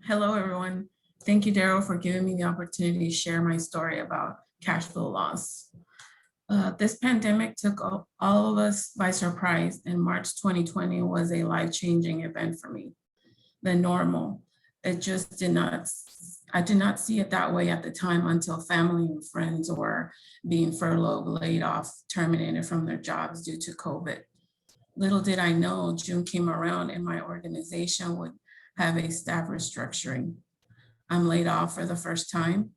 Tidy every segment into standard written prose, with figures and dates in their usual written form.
Hello, everyone. Thank you, Daryl, for giving me the opportunity to share my story about cash flow loss. This pandemic took all of us by surprise, and March 2020 was a life-changing event for me. The normal, it just did not, I did not see it that way at the time until family and friends were being furloughed, laid off, terminated from their jobs due to COVID. Little did I know June came around and my organization would have a staff restructuring. I'm laid off for the first time,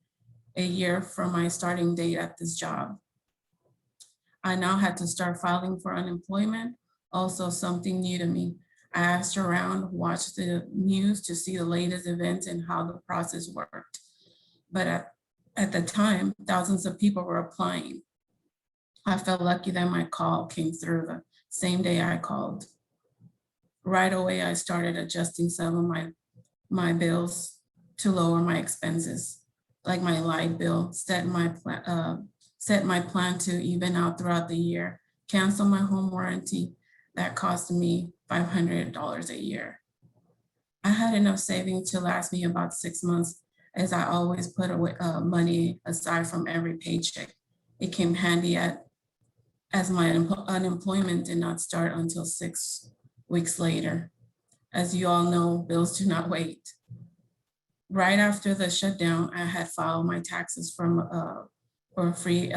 a year from my starting date at this job. I now had to start filing for unemployment, also something new to me. I asked around, watched the news to see the latest events and how the process worked. But at the time, thousands of people were applying. I felt lucky that my call came through the same day I called. Right away, I started adjusting some of my bills to lower my expenses, like my light bill, set my plan to even out throughout the year, cancel my home warranty that cost me $500 a year. I had enough savings to last me about 6 months, as I always put away money aside from every paycheck. It came handy as my unemployment did not start until 6 weeks later. As you all know, bills do not wait. Right after the shutdown, I had filed my taxes for free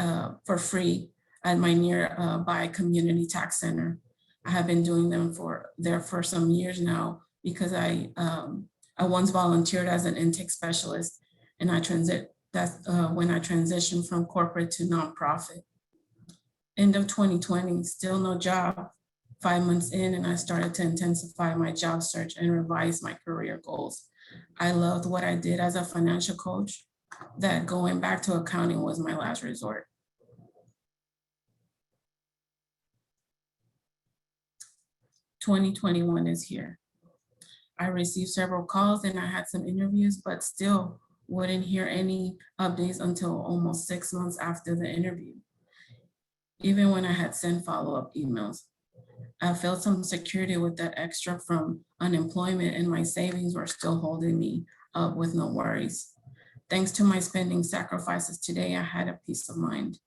at my nearby community tax center. I have been doing them for some years now because I once volunteered as an intake specialist, and when I transitioned from corporate to nonprofit. End of 2020, still no job. 5 months in, and I started to intensify my job search and revise my career goals. I loved what I did as a financial coach, that going back to accounting was my last resort. "2021 is here. I received several calls and I had some interviews, but still wouldn't hear any updates until almost 6 months after the interview, even when I had sent follow-up emails. I felt some security with that extra from unemployment, and my savings were still holding me up with no worries. Thanks to my spending sacrifices today, I had a peace of mind.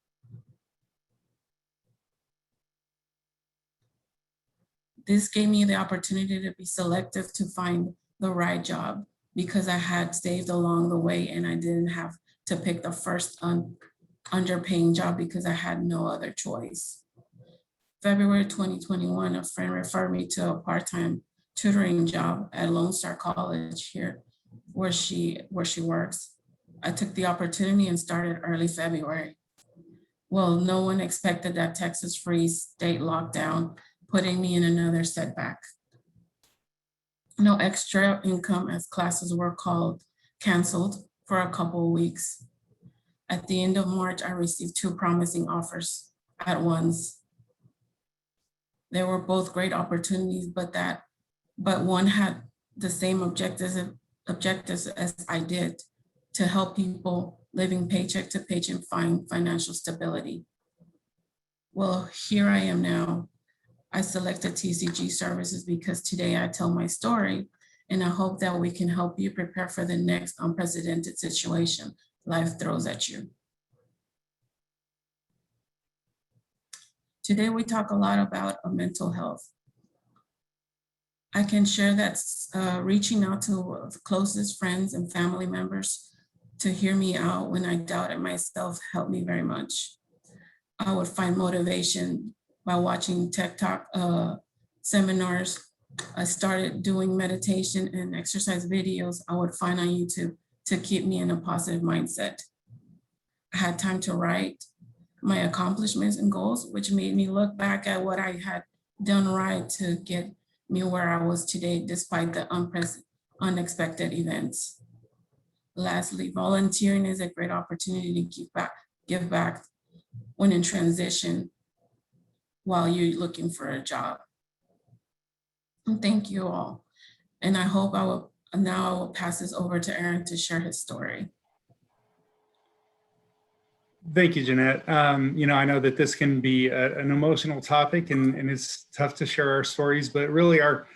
This gave me the opportunity to be selective to find the right job because I had saved along the way and I didn't have to pick the first underpaying job because I had no other choice. February 2021, a friend referred me to a part-time tutoring job at Lone Star College here where she works. I took the opportunity and started early February. Well, no one expected that Texas freeze state lockdown, putting me in another setback. No extra income as classes were canceled for a couple of weeks. At the end of March, I received 2 promising offers at once. They were both great opportunities, but one had the same objectives as I did, to help people living paycheck to paycheck find financial stability. Well, here I am now. I selected TCG services because today I tell my story, and I hope that we can help you prepare for the next unprecedented situation life throws at you. Today, we talk a lot about mental health. I can share that reaching out to closest friends and family members to hear me out when I doubted myself helped me very much. I would find motivation by watching TikTok seminars. I started doing meditation and exercise videos I would find on YouTube to keep me in a positive mindset. I had time to write my accomplishments and goals, which made me look back at what I had done right to get me where I was today, despite the unexpected events. Lastly, volunteering is a great opportunity to give back when in transition while you're looking for a job. And thank you all. And I hope I will pass this over to Aaron to share his story. Thank you, Jeanette. I know that this can be an emotional topic and it's tough to share our stories, but really our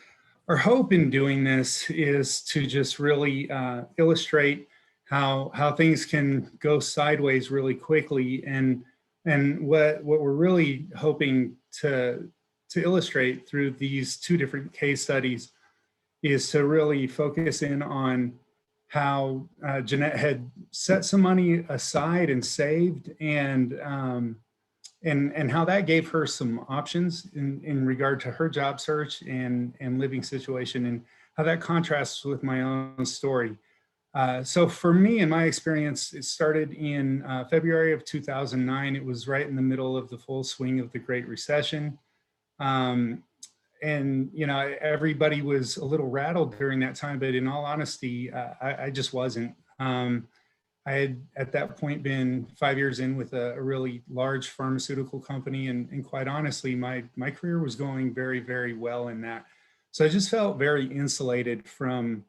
our hope in doing this is to just really illustrate how things can go sideways really quickly, and what we're really hoping to illustrate through these two different case studies is to really focus in on how Jeanette had set some money aside and saved, and how that gave her some options in regard to her job search and living situation, and how that contrasts with my own story. So for me, in my experience, it started in February of 2009. It was right in the middle of the full swing of the Great Recession. And everybody was a little rattled during that time, but in all honesty, I just wasn't. I had at that point been 5 years in with a really large pharmaceutical company, and quite honestly, my career was going very, very well in that. So I just felt very insulated from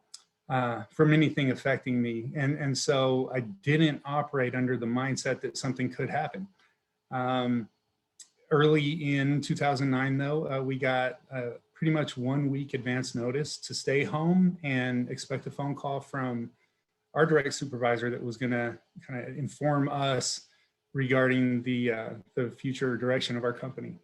anything affecting me, and so I didn't operate under the mindset that something could happen. Early in 2009, though, we got pretty much 1 week advance notice to stay home and expect a phone call from our direct supervisor that was going to kind of inform us regarding the future direction of our company.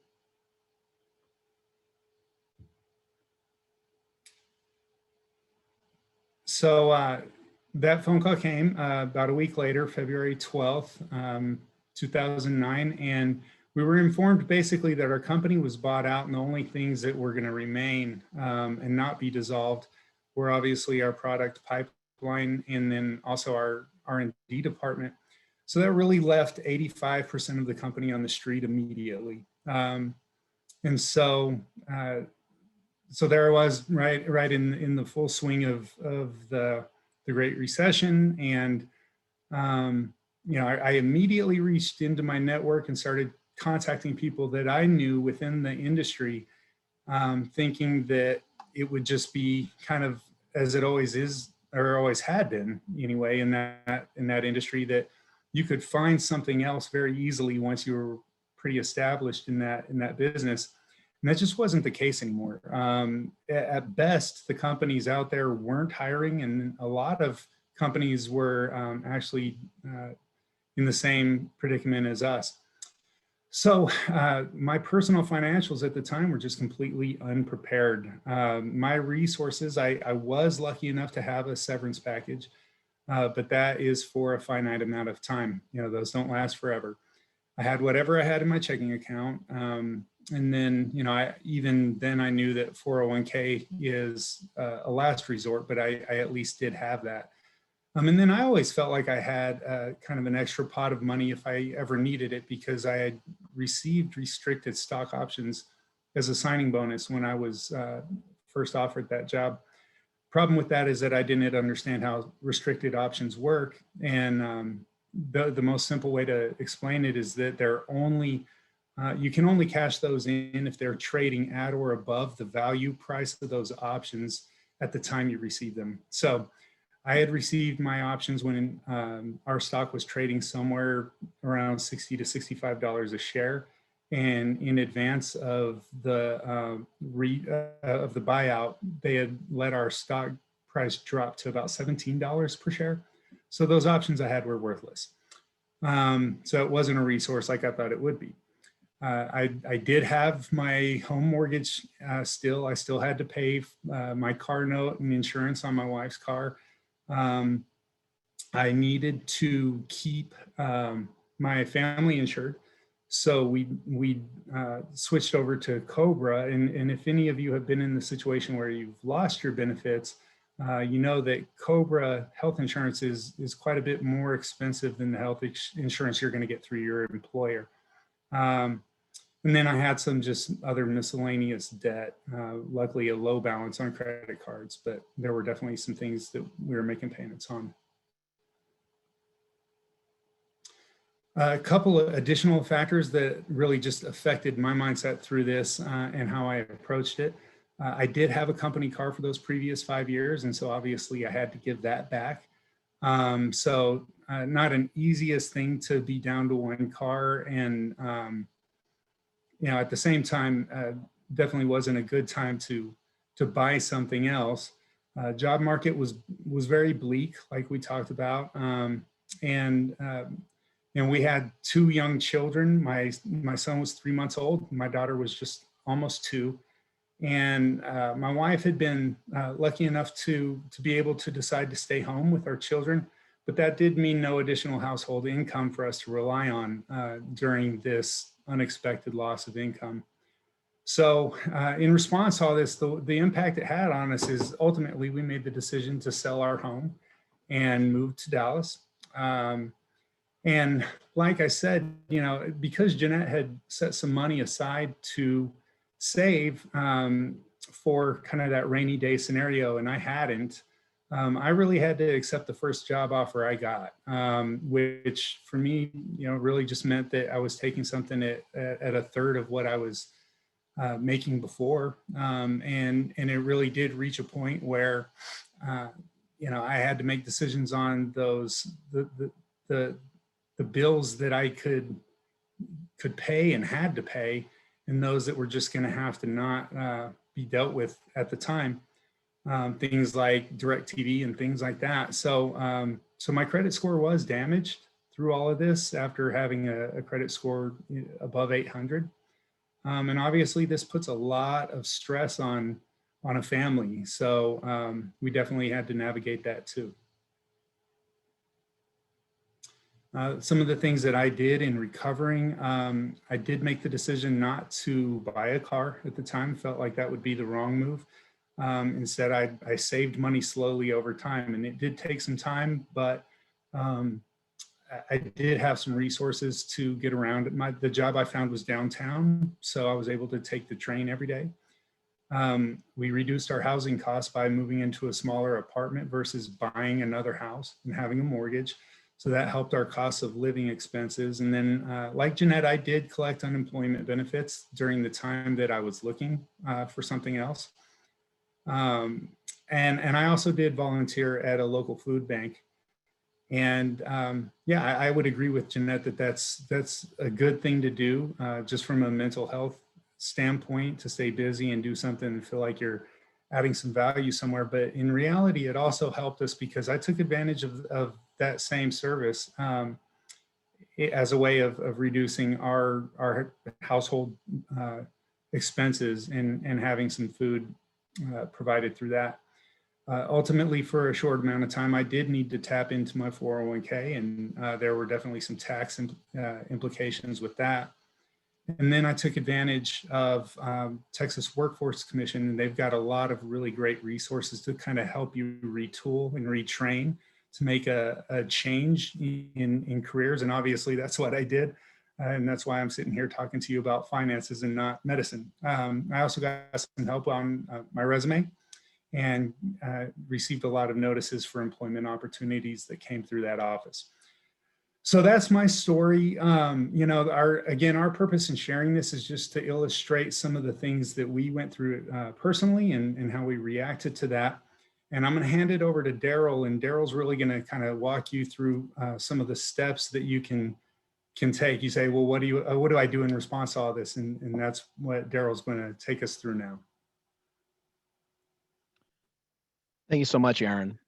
So that phone call came about a week later, February 12th, 2009, and we were informed basically that our company was bought out, and the only things that were going to remain and not be dissolved were obviously our product pipeline, and then also our R&D department. So that really left 85% of the company on the street immediately. And so there I was, right in the full swing of the Great Recession, and I immediately reached into my network and started contacting people that I knew within the industry, thinking that it would just be kind of as it always is, or always had been anyway, in that industry, that you could find something else very easily once you were pretty established in that business. And that just wasn't the case anymore. At best, the companies out there weren't hiring, and a lot of companies were actually in the same predicament as us. So my personal financials at the time were just completely unprepared. My resources, I was lucky enough to have a severance package, but that is for a finite amount of time. Those don't last forever. I had whatever I had in my checking account. And then, even then I knew that 401k is a last resort, but I at least did have that. And then I always felt like I had kind of an extra pot of money if I ever needed it, because I had received restricted stock options as a signing bonus when I was first offered that job. Problem with that is that I didn't understand how restricted options work. And the most simple way to explain it is that they're only, you can only cash those in if they're trading at or above the value price of those options at the time you receive them. So I had received my options when our stock was trading somewhere around $60 to $65 a share, and in advance of the buyout, they had let our stock price drop to about $17 per share. So those options I had were worthless. So it wasn't a resource like I thought it would be. I did have my home mortgage still. I still had to pay my car note and insurance on my wife's car. I needed to keep my family insured. So we switched over to Cobra. And if any of you have been in the situation where you've lost your benefits, you know that Cobra health insurance is quite a bit more expensive than the health insurance you're going to get through your employer. And then I had some just other miscellaneous debt, luckily a low balance on credit cards, but there were definitely some things that we were making payments on. A couple of additional factors that really just affected my mindset through this and how I approached it. I did have a company car for those previous 5 years, and so obviously I had to give that back. So not an easiest thing to be down to one car, and at the same time, definitely wasn't a good time to to buy something else. Job market was very bleak, like we talked about, and we had two young children. My son was 3 months old. My daughter was just almost 2. And my wife had been lucky enough to be able to decide to stay home with our children, but that did mean no additional household income for us to rely on during this unexpected loss of income. So in response to all this, the impact it had on us is ultimately we made the decision to sell our home and move to Dallas. And like I said, because Jeanette had set some money aside to save for kind of that rainy day scenario, and I hadn't, I really had to accept the first job offer I got, which for me, really just meant that I was taking something at a third of what I was making before. And it really did reach a point where, I had to make decisions on the bills that I could pay and had to pay, and those that were just going to have to not be dealt with at the time. Things like DirecTV and things like that. So my credit score was damaged through all of this after having a credit score above 800. And obviously this puts a lot of stress on a family. So we definitely had to navigate that too. Some of the things that I did in recovering, I did make the decision not to buy a car at the time. Felt like that would be the wrong move. Instead, I saved money slowly over time, and it did take some time, but I did have some resources to get around. The job I found was downtown, so I was able to take the train every day. We reduced our housing costs by moving into a smaller apartment versus buying another house and having a mortgage. So that helped our cost of living expenses. And then like Jeanette, I did collect unemployment benefits during the time that I was looking for something else. And I also did volunteer at a local food bank. And I would agree with Jeanette that that's a good thing to do, just from a mental health standpoint, to stay busy and do something and feel like you're adding some value somewhere. But in reality, it also helped us because I took advantage of that same service as a way of reducing our household expenses and having some food provided through that. Ultimately, for a short amount of time, I did need to tap into my 401k, and there were definitely some tax implications with that. And then I took advantage of Texas Workforce Commission, and they've got a lot of really great resources to kind of help you retool and retrain to make a change in careers. And obviously, that's what I did. And that's why I'm sitting here talking to you about finances and not medicine. I also got some help on my resume and received a lot of notices for employment opportunities that came through that office. So that's my story. Our purpose in sharing this is just to illustrate some of the things that we went through personally and how we reacted to that. And I'm going to hand it over to Daryl, and Daryl's really going to kind of walk you through some of the steps that you can take. You say, well, what do I do in response to all this? And that's what Daryl's going to take us through now. Thank you so much, Aaron.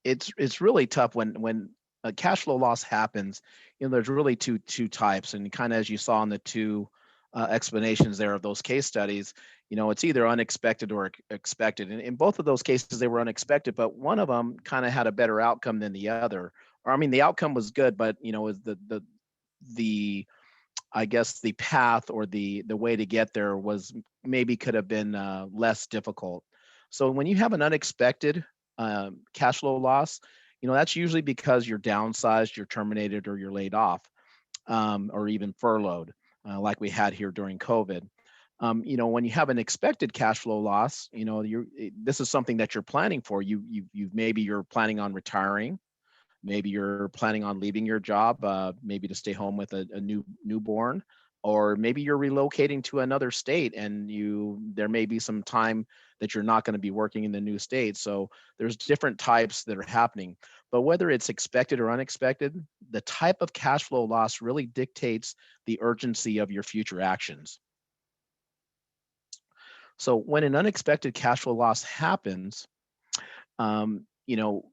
It's really tough when a cash flow loss happens. There's really two types, and kind of as you saw in the two explanations there of those case studies, it's either unexpected or expected. And in both of those cases, they were unexpected, but one of them kind of had a better outcome than the other. Or I mean, the outcome was good, but was the I guess the path or the way to get there was maybe could have been less difficult. So when you have an unexpected cash flow loss, that's usually because you're downsized, you're terminated, or you're laid off, or even furloughed, like we had here during COVID. When you have an expected cash flow loss, this is something that you're planning for. Maybe you're planning on retiring. Maybe you're planning on leaving your job, maybe to stay home with a newborn, or maybe you're relocating to another state and there may be some time that you're not going to be working in the new state. So there's different types that are happening. But whether it's expected or unexpected, the type of cash flow loss really dictates the urgency of your future actions. So when an unexpected cash flow loss happens, you know,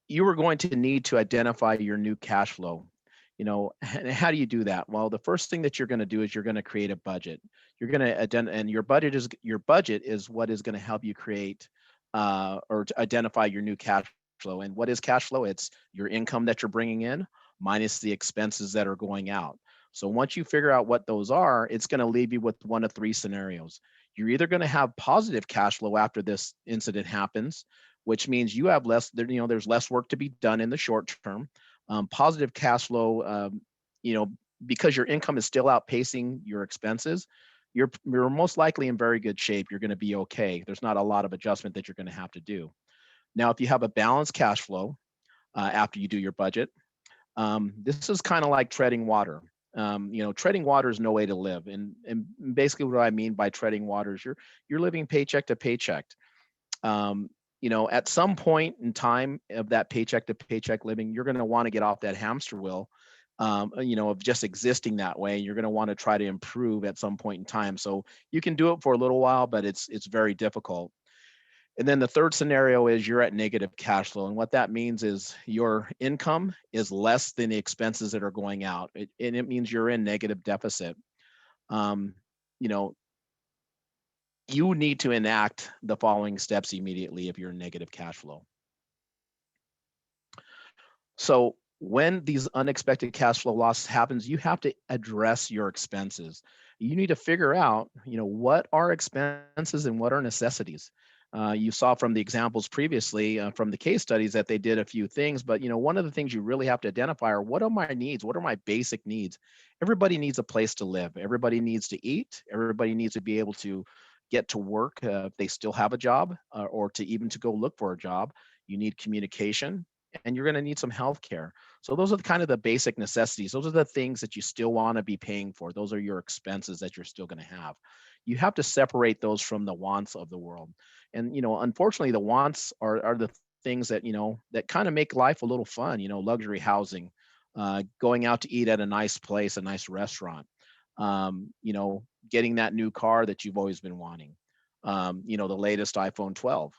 you are going to need to identify your new cash flow. And how do you do that? Well, the first thing that you're going to do is you're going to create a budget. You're going to identify, and your budget is what is going to help you create or to identify your new cash flow. And what is cash flow? It's your income that you're bringing in minus the expenses that are going out. So once you figure out what those are, it's going to leave you with one of three scenarios. You're either going to have positive cash flow after this incident happens, which means you have less, there's less work to be done in the short term. Positive cash flow, because your income is still outpacing your expenses, you're most likely in very good shape. You're going to be okay. There's not a lot of adjustment that you're going to have to do. Now, if you have a balanced cash flow after you do your budget, this is kind of like treading water. Treading water is no way to live. And basically what I mean by treading water is you're living paycheck to paycheck. At some point in time of that paycheck to paycheck living, you're going to want to get off that hamster wheel, of just existing that way. You're going to want to try to improve at some point in time. So you can do it for a little while, but it's very difficult. And then the third scenario is you're at negative cash flow. And what that means is your income is less than the expenses that are going out. And it means you're in negative deficit. You need to enact the following steps immediately if you're in negative cash flow. So when these unexpected cash flow loss happens, you have to address your expenses. You need to figure out, what are expenses and what are necessities. You saw from the examples previously from the case studies that they did a few things, but one of the things you really have to identify are what are my needs? What are my basic needs? Everybody needs a place to live. Everybody needs to eat. Everybody needs to be able to get to work if they still have a job or to go look for a job. You need communication and you're going to need some health care. So those are kind of the basic necessities. Those are the things that you still want to be paying for. Those are your expenses that you're still going to have. You have to separate those from the wants of the world. And, unfortunately, the wants are the things that, that kind of make life a little fun, luxury housing, going out to eat at a nice place, a nice restaurant, getting that new car that you've always been wanting, the latest iPhone 12.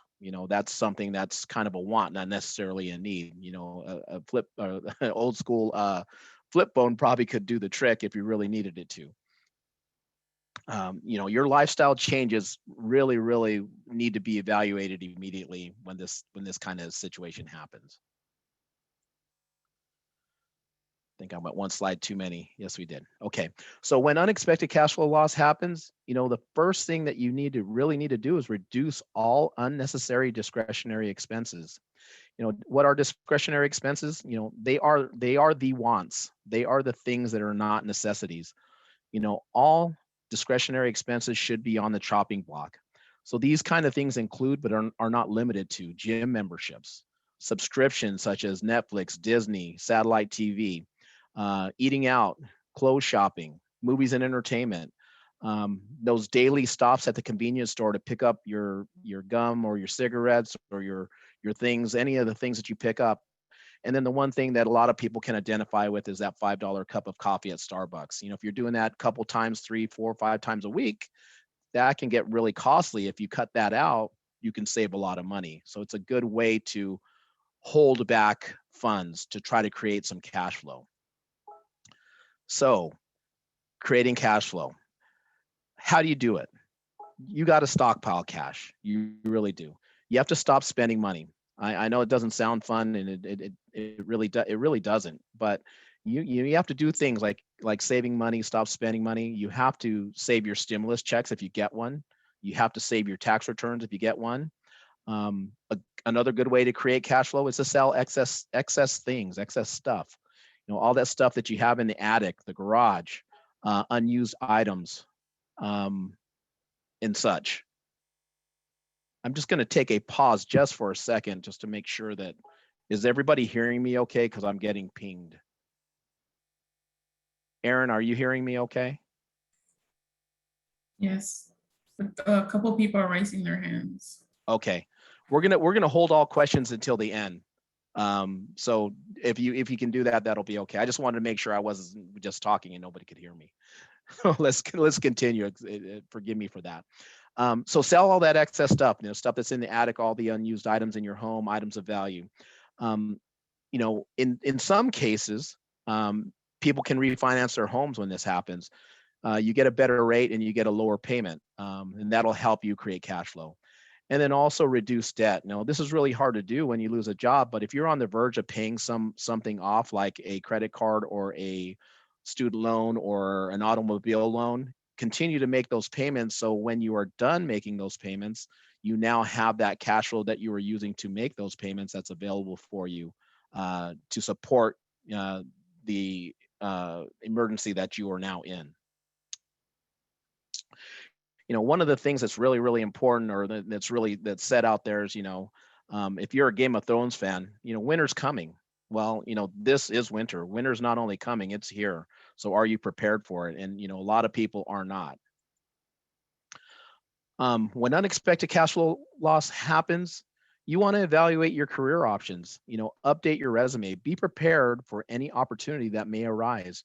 That's something that's kind of a want, not necessarily a need. A flip, old school flip phone probably could do the trick if you really needed it to. Your lifestyle changes really need to be evaluated immediately when this kind of situation happens. I think I'm at one slide too many. Yes, we did. Okay. So when unexpected cash flow loss happens, the first thing that you really need to do is reduce all unnecessary discretionary expenses. What are discretionary expenses? They are the wants. They are the things that are not necessities. All discretionary expenses should be on the chopping block. So these kind of things include, but are not limited to, gym memberships, subscriptions such as Netflix, Disney, satellite TV, eating out, clothes shopping, movies and entertainment, those daily stops at the convenience store to pick up your gum or your cigarettes or your things, any of the things that you pick up. And then the one thing that a lot of people can identify with is that $5 cup of coffee at Starbucks. If you're doing that a couple times, 3, 4, 5 times a week, that can get really costly. If you cut that out, you can save a lot of money. So it's a good way to hold back funds to try to create some cash flow. So creating cash flow. How do you do it? You got to stockpile cash. You really do. You have to stop spending money. I know it doesn't sound fun, and it really doesn't. But you have to do things like saving money, stop spending money. You have to save your stimulus checks if you get one. You have to save your tax returns if you get one. Another good way to create cash flow is to sell excess things, excess stuff. All that stuff that you have in the attic, the garage, unused items, and such. I'm just going to take a pause just for a second, just to make sure that, is everybody hearing me okay? Because I'm getting pinged. Aaron, are you hearing me okay? Yes, a couple people are raising their hands. Okay, we're gonna hold all questions until the end. So if you can do that, that'll be okay. I just wanted to make sure I wasn't just talking and nobody could hear me. Let's continue. Forgive me for that. So sell all that excess stuff, stuff that's in the attic, all the unused items in your home, items of value. Um, in some cases, people can refinance their homes when this happens. You get a better rate and you get a lower payment, and that'll help you create cash flow. And then also reduce debt. Now, this is really hard to do when you lose a job, but if you're on the verge of paying something off, like a credit card or a student loan or an automobile loan, continue to make those payments. So when you are done making those payments, you now have that cash flow that you were using to make those payments that's available for you to support the emergency that you are now in. One of the things that's really, really important, or that's said out there is, if you're a Game of Thrones fan, winter's coming. Well, this is winter. Winter's not only coming, it's here. So are you prepared for it? And, a lot of people are not. When unexpected cash flow loss happens, you want to evaluate your career options, update your resume, be prepared for any opportunity that may arise.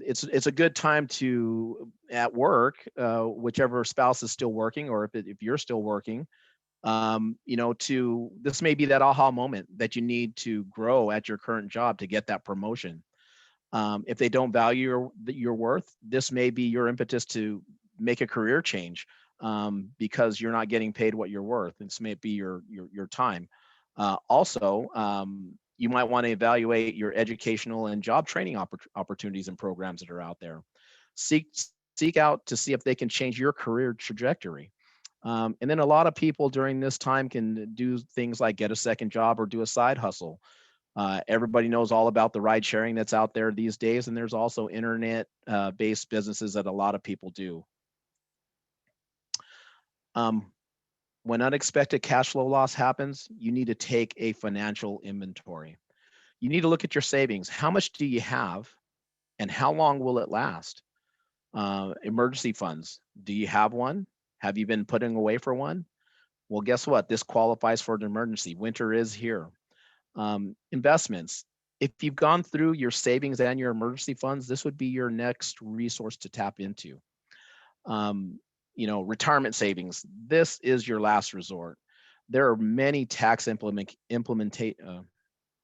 It's a good time to, at work, whichever spouse is still working, or if you're still working, this may be that aha moment that you need to grow at your current job to get that promotion. If they don't value your worth, this may be your impetus to make a career change, because you're not getting paid what you're worth. This may be your time. Also, you might want to evaluate your educational and job training opportunities and programs that are out there. Seek out to see if they can change your career trajectory. And then a lot of people during this time can do things like get a second job or do a side hustle. Everybody knows all about the ride sharing that's out there these days, and there's also internet based businesses that a lot of people do. When unexpected cash flow loss happens, you need to take a financial inventory. You need to look at your savings. How much do you have, and how long will it last? Emergency funds. Do you have one? Have you been putting away for one? Well, guess what? This qualifies for an emergency. Winter is here. Investments. If you've gone through your savings and your emergency funds, this would be your next resource to tap into. Retirement savings. This is your last resort. There are many tax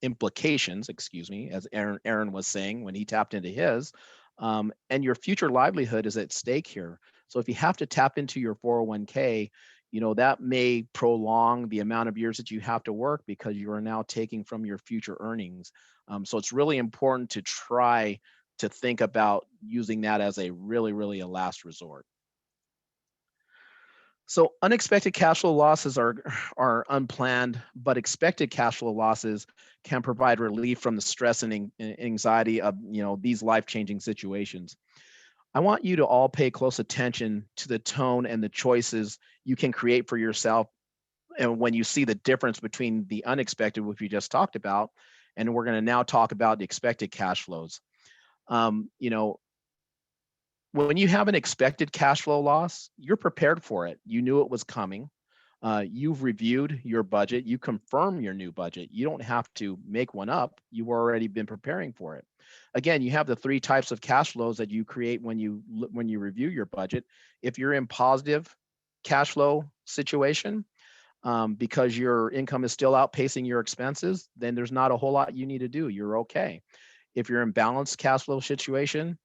implications, as Aaron was saying when he tapped into his, and your future livelihood is at stake here. So if you have to tap into your 401k, that may prolong the amount of years that you have to work because you are now taking from your future earnings. So it's really important to try to think about using that as a really, really a last resort. So unexpected cash flow losses are unplanned, but expected cash flow losses can provide relief from the stress and anxiety of these life-changing situations. I want you to all pay close attention to the tone and the choices you can create for yourself, and when you see the difference between the unexpected, which we just talked about, and we're going to now talk about the expected cash flows. When you have an expected cash flow loss, you're prepared for it. You knew it was coming. You've reviewed your budget. You confirm your new budget. You don't have to make one up. You've already been preparing for it. Again, you have the three types of cash flows that you create when you review your budget. If you're in positive cash flow situation, because your income is still outpacing your expenses, then there's not a whole lot you need to do. You're okay. If you're in balanced cash flow situation,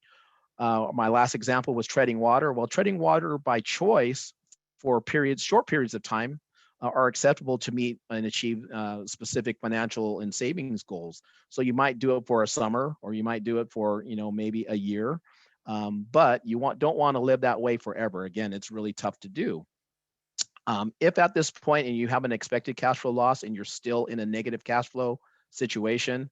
my last example was treading water. Well, treading water by choice for short periods of time are acceptable to meet and achieve specific financial and savings goals. So you might do it for a summer, or you might do it for maybe a year, but you don't want to live that way forever. Again, it's really tough to do. If at this point and you have an expected cash flow loss and you're still in a negative cash flow situation,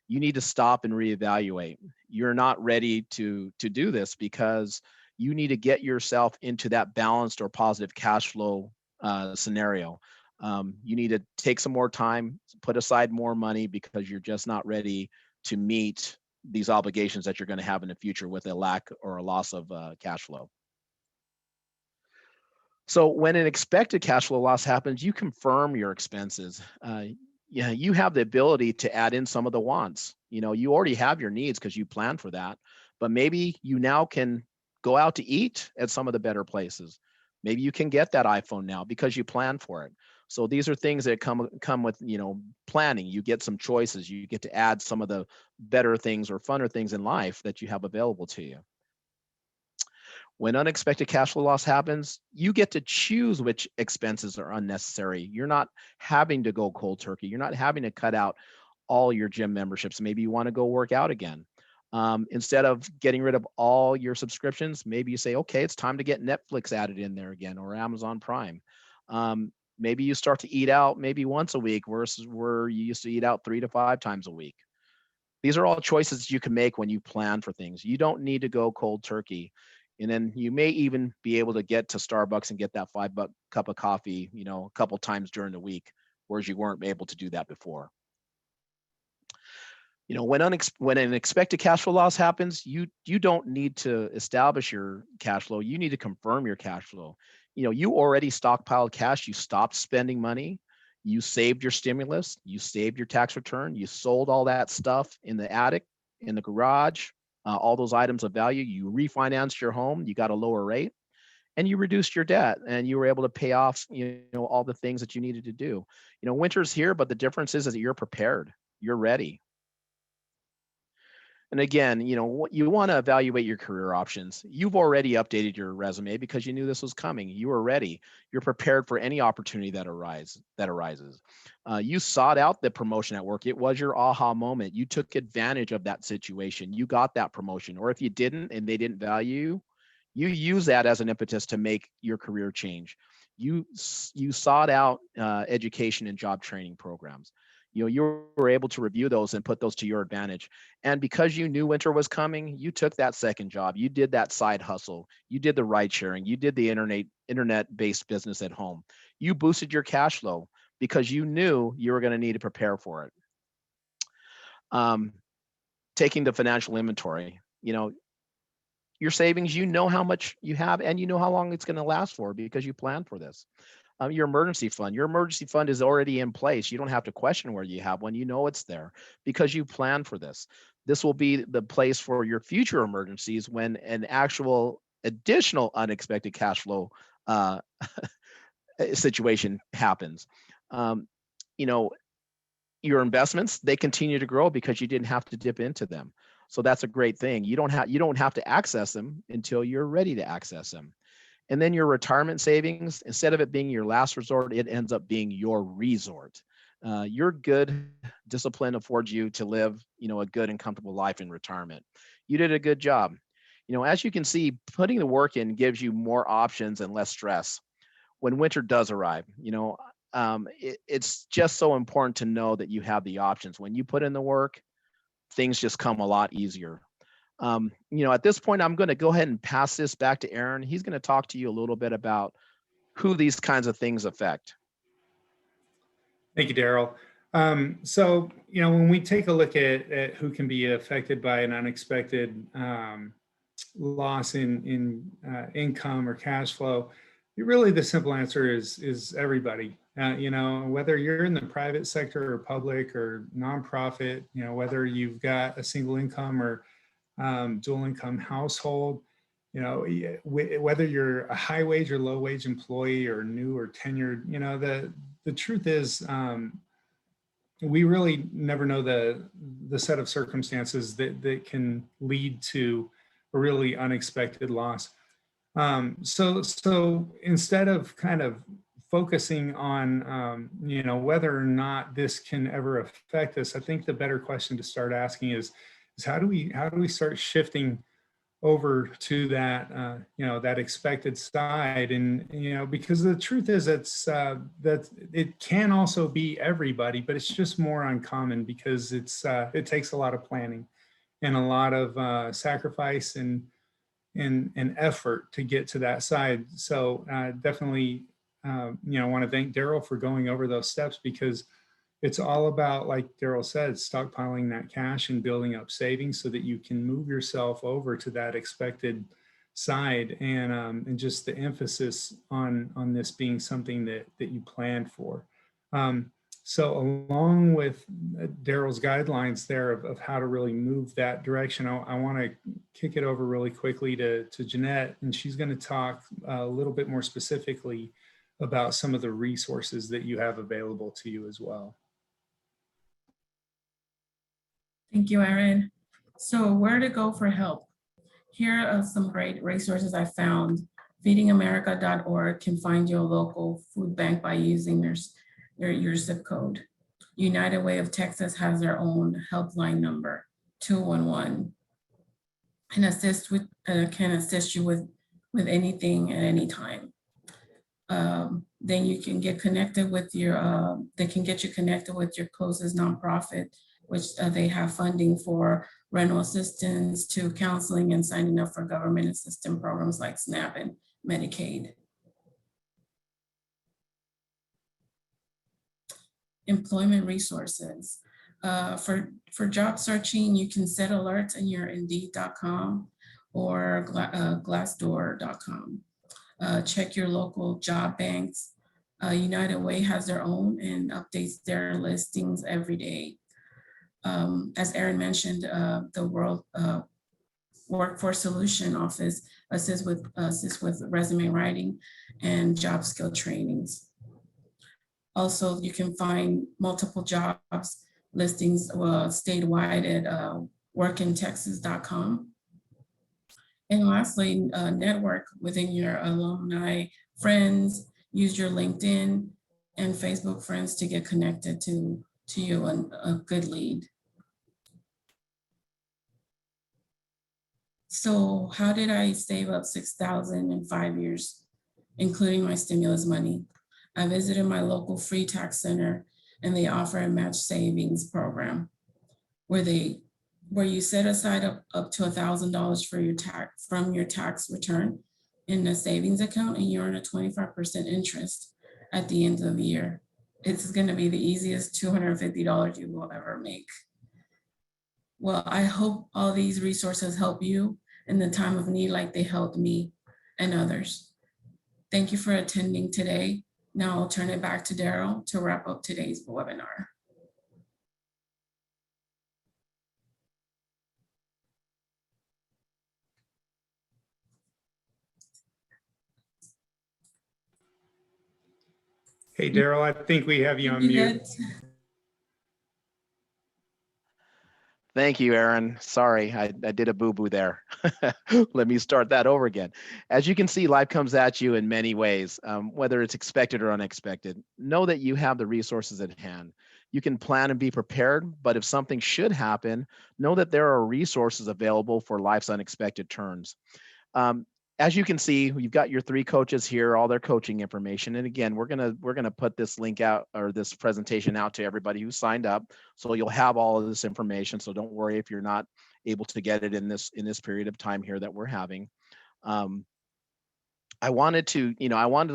you need to stop and reevaluate. You're not ready to do this because you need to get yourself into that balanced or positive cash flow scenario. You need to take some more time, put aside more money, because you're just not ready to meet these obligations that you're going to have in the future with a lack or a loss of cash flow. So when an expected cash flow loss happens, you confirm your expenses. You have the ability to add in some of the wants. You already have your needs because you planned for that, but maybe you now can go out to eat at some of the better places. Maybe you can get that iPhone now because you plan for it. So these are things that come with, planning. You get some choices. You get to add some of the better things or funner things in life that you have available to you. When unexpected cash flow loss happens, you get to choose which expenses are unnecessary. You're not having to go cold turkey. You're not having to cut out all your gym memberships. Maybe you want to go work out again. Instead of getting rid of all your subscriptions, maybe you say, okay, it's time to get Netflix added in there again, or Amazon Prime. Maybe you start to eat out maybe once a week versus where you used to eat out 3 to 5 times a week. These are all choices you can make when you plan for things. You don't need to go cold turkey. And then you may even be able to get to Starbucks and get that $5 cup of coffee, a couple times during the week, whereas you weren't able to do that before. When an expected cash flow loss happens, you don't need to establish your cash flow. You need to confirm your cash flow. You already stockpiled cash. You stopped spending money. You saved your stimulus. You saved your tax return. You sold all that stuff in the attic, in the garage, all those items of value. You refinanced your home. You got a lower rate, and you reduced your debt, and you were able to pay off, all the things that you needed to do. Winter's here, but the difference is that you're prepared. You're ready. And again, you want to evaluate your career options. You've already updated your resume because you knew this was coming. You were ready. You're prepared for any opportunity that arises. You sought out the promotion at work. It was your aha moment. You took advantage of that situation. You got that promotion. Or if you didn't and they didn't value you, use that as an impetus to make your career change. You sought out education and job training programs. You were able to review those and put those to your advantage. And because you knew winter was coming, you took that second job. You did that side hustle. You did the ride sharing. You did the internet-based business at home. You boosted your cash flow because you knew you were going to need to prepare for it. Taking the financial inventory, your savings, how much you have, and how long it's going to last for because you planned for this. Your emergency fund is already in place. You don't have to question where you have one. It's there because you plan for this. This will be the place for your future emergencies when an actual additional unexpected cash flow situation happens. Your investments, they continue to grow because you didn't have to dip into them. So that's a great thing. You don't have to access them until you're ready to access them. And then your retirement savings, instead of it being your last resort, it ends up being your resort. Your good discipline affords you to live, a good and comfortable life in retirement. You did a good job. As you can see, putting the work in gives you more options and less stress when winter does arrive. It's just so important to know that you have the options. When you put in the work, things just come a lot easier. At this point, I'm going to go ahead and pass this back to Aaron. He's going to talk to you a little bit about who these kinds of things affect. Thank you, Daryl. So, when we take a look at who can be affected by an unexpected loss in income or cash flow, really the simple answer is everybody. Whether you're in the private sector or public or nonprofit, whether you've got a single income or dual income household, whether you're a high wage or low wage employee or new or tenured, the truth is we really never know the set of circumstances that can lead to a really unexpected loss. So instead of kind of focusing on whether or not this can ever affect us, I think the better question to start asking is how do we start shifting over to that that expected side, and because the truth is that it can also be everybody, but it's just more uncommon because it takes a lot of planning and a lot of sacrifice and effort to get to that side. So definitely I want to thank Daryl for going over those steps, because it's all about, like Daryl said, stockpiling that cash and building up savings so that you can move yourself over to that expected side, and just the emphasis on this being something that you planned for. So along with Daryl's guidelines there of how to really move that direction, I want to kick it over really quickly to Jeanette, and she's going to talk a little bit more specifically about some of the resources that you have available to you as well. Thank you, Erin. So where to go for help? Here are some great resources I found. Feedingamerica.org can find you a local food bank by using your zip code. United Way of Texas has their own helpline number, 211, and can assist you with anything at any time. Then you can get connected with they can get you connected with your closest nonprofit, which they have funding for rental assistance to counseling and signing up for government assistance programs like SNAP and Medicaid. Employment resources. For job searching, you can set alerts in your Indeed.com or Glassdoor.com. Check your local job banks. United Way has their own and updates their listings every day. As Erin mentioned, the World Workforce Solution Office assists with resume writing and job skill trainings. Also, you can find multiple jobs listings statewide at workintexas.com. And lastly, network within your alumni friends. Use your LinkedIn and Facebook friends to get connected to you and a good lead. So how did I save up $6,000 in 5 years, including my stimulus money? I visited my local free tax center, and they offer a match savings program where you set aside up to $1,000 for from your tax return in a savings account, and you earn a 25% interest at the end of the year. It's going to be the easiest $250 you will ever make. Well, I hope all these resources help you in the time of need like they helped me and others. Thank you for attending today. Now I'll turn it back to Daryl to wrap up today's webinar. Hey, Daryl, I think we have you on mute. Thank you, Erin. Sorry, I did a boo-boo there. Let me start that over again. As you can see, life comes at you in many ways, whether it's expected or unexpected. Know that you have the resources at hand. You can plan and be prepared, but if something should happen, know that there are resources available for life's unexpected turns. As you can see, you've got your 3 coaches here, all their coaching information. And again, we're gonna put this link out, or this presentation out, to everybody who signed up. So you'll have all of this information. So don't worry if you're not able to get it in this period of time here that we're having. I wanted to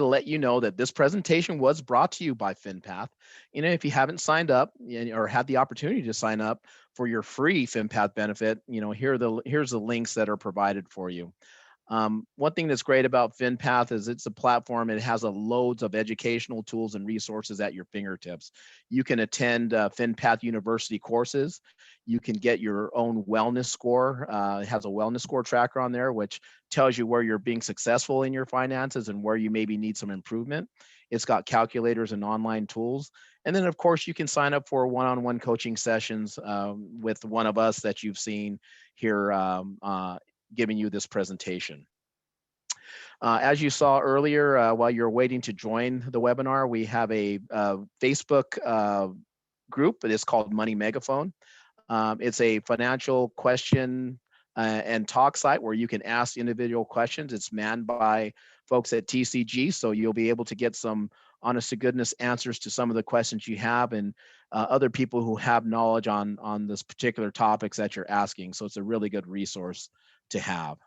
let you know that this presentation was brought to you by FinPath. If you haven't signed up or had the opportunity to sign up for your free FinPath benefit, here's the links that are provided for you. One thing that's great about FinPath is it's a platform. It has loads of educational tools and resources at your fingertips. You can attend FinPath University courses. You can get your own wellness score. It has a wellness score tracker on there, which tells you where you're being successful in your finances and where you maybe need some improvement. It's got calculators and online tools. And then, of course, you can sign up for one-on-one coaching sessions with one of us that you've seen here giving you this presentation. As you saw earlier, while you're waiting to join the webinar, we have a Facebook group. It is called Money Megaphone. It's a financial question and talk site where you can ask individual questions. It's manned by folks at TCG, so you'll be able to get some honest to goodness answers to some of the questions you have, and other people who have knowledge on this particular topics that you're asking. So it's a really good resource to have.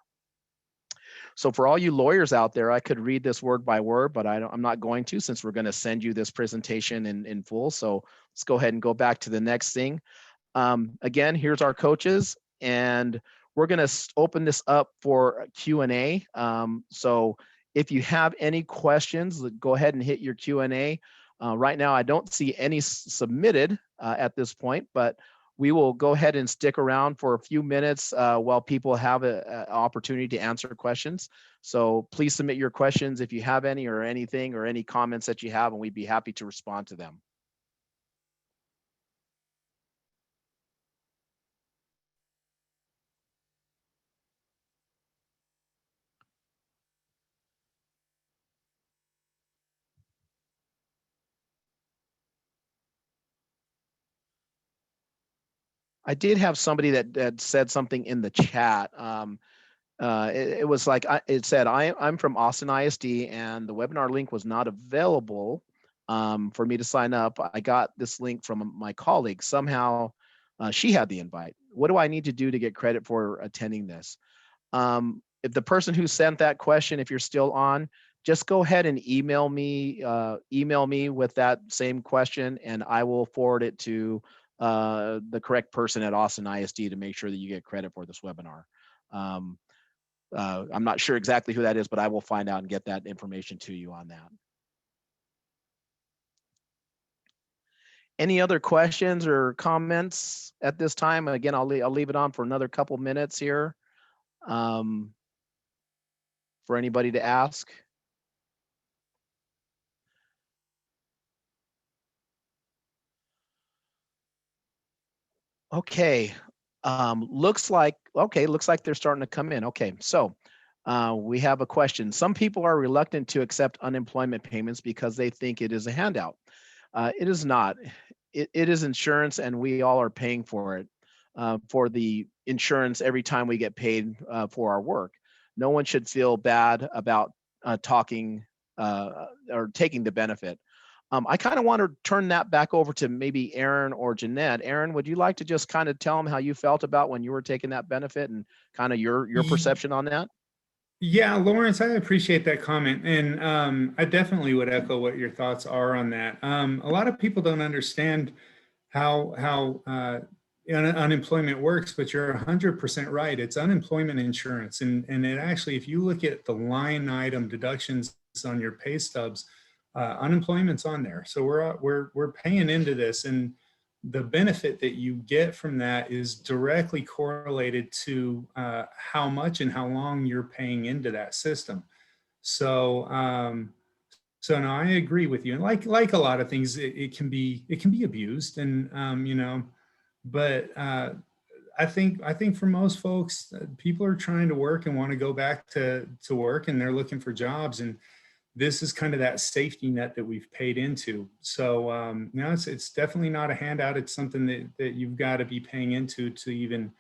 So for all you lawyers out there, I could read this word by word, but I'm not going to, since we're going to send you this presentation in full. So let's go ahead and go back to the next thing. Again, here's our coaches, and we're going to open this up for Q&A. So if you have any questions, go ahead and hit your Q&A. Right now, I don't see any submitted at this point, but we will go ahead and stick around for a few minutes while people have an opportunity to answer questions. So please submit your questions if you have any, or anything, or any comments that you have, and we'd be happy to respond to them. I did have somebody that said something in the chat. It was like, it said, I'm from Austin ISD and the webinar link was not available for me to sign up. I got this link from my colleague. Somehow she had the invite. What do I need to do to get credit for attending this? If the person who sent that question, if you're still on, just go ahead and email me with that same question, and I will forward it to the correct person at Austin ISD to make sure that you get credit for this webinar. I'm not sure exactly who that is, but I will find out and get that information to you on that. Any other questions or comments at this time? Again, I'll leave it on for another couple minutes here for anybody to ask. Okay, looks like they're starting to come in. Okay, so we have a question. Some people are reluctant to accept unemployment payments because they think it is a handout. It is not. It is insurance, and we all are paying for it, for the insurance every time we get paid for our work. No one should feel bad about talking or taking the benefit. I kind of want to turn that back over to maybe Aaron or Jeanette. Aaron, would you like to just kind of tell them how you felt about when you were taking that benefit and kind of your perception on that? Yeah, Lawrence, I appreciate that comment. And I definitely would echo what your thoughts are on that. A lot of people don't understand how unemployment works, but you're 100% right. It's unemployment insurance. And it actually, if you look at the line item deductions on your pay stubs, unemployment's on there. So we're paying into this. And the benefit that you get from that is directly correlated to how much and how long you're paying into that system. So, so no, I agree with you. And like a lot of things, it can be abused, and but I think for most folks, people are trying to work and want to go back to work, and they're looking for jobs, and this is kind of that safety net that we've paid into. So no, it's definitely not a handout. It's something that you've got to be paying into to even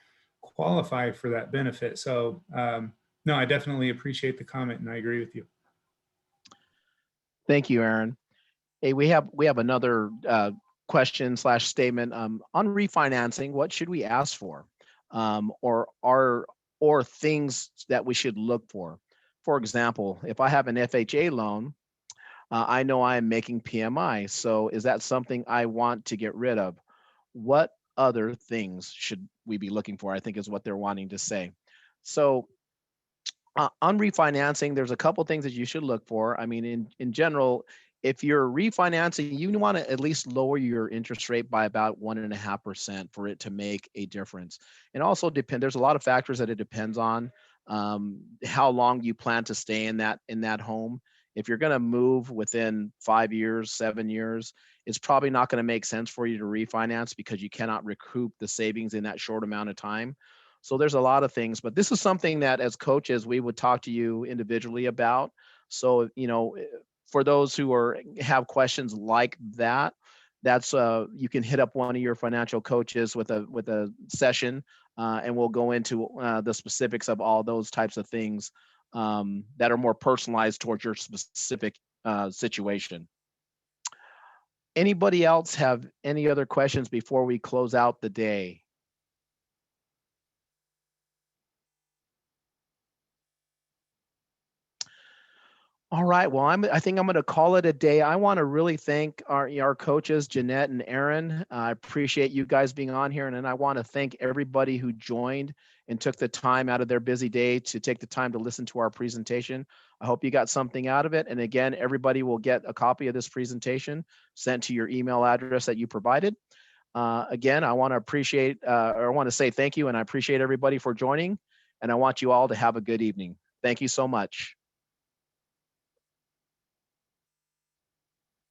qualify for that benefit. So no, I definitely appreciate the comment, and I agree with you. Thank you, Aaron. Hey, we have another question / statement on refinancing. What should we ask for, or things that we should look for? For example, if I have an FHA loan, I know I'm making PMI. So is that something I want to get rid of? What other things should we be looking for? I think is what they're wanting to say. So on refinancing, there's a couple things that you should look for. I mean, in general, if you're refinancing, you want to at least lower your interest rate by about 1.5% for it to make a difference. And also there's a lot of factors that it depends on. How long you plan to stay in that home. If you're going to move within 5 years, 7 years, it's probably not going to make sense for you to refinance because you cannot recoup the savings in that short amount of time. So there's a lot of things, but this is something that as coaches, we would talk to you individually about. So, for those who have questions like that, that's you can hit up one of your financial coaches with a session, and we'll go into the specifics of all those types of things that are more personalized towards your specific situation. Anybody else have any other questions before we close out the day? All right. Well, I think I'm going to call it a day. I want to really thank our coaches, Jeanette and Aaron. I appreciate you guys being on here. And then I want to thank everybody who joined and took the time out of their busy day to take the time to listen to our presentation. I hope you got something out of it. And again, everybody will get a copy of this presentation sent to your email address that you provided. Again, I want to say thank you, and I appreciate everybody for joining, and I want you all to have a good evening. Thank you so much.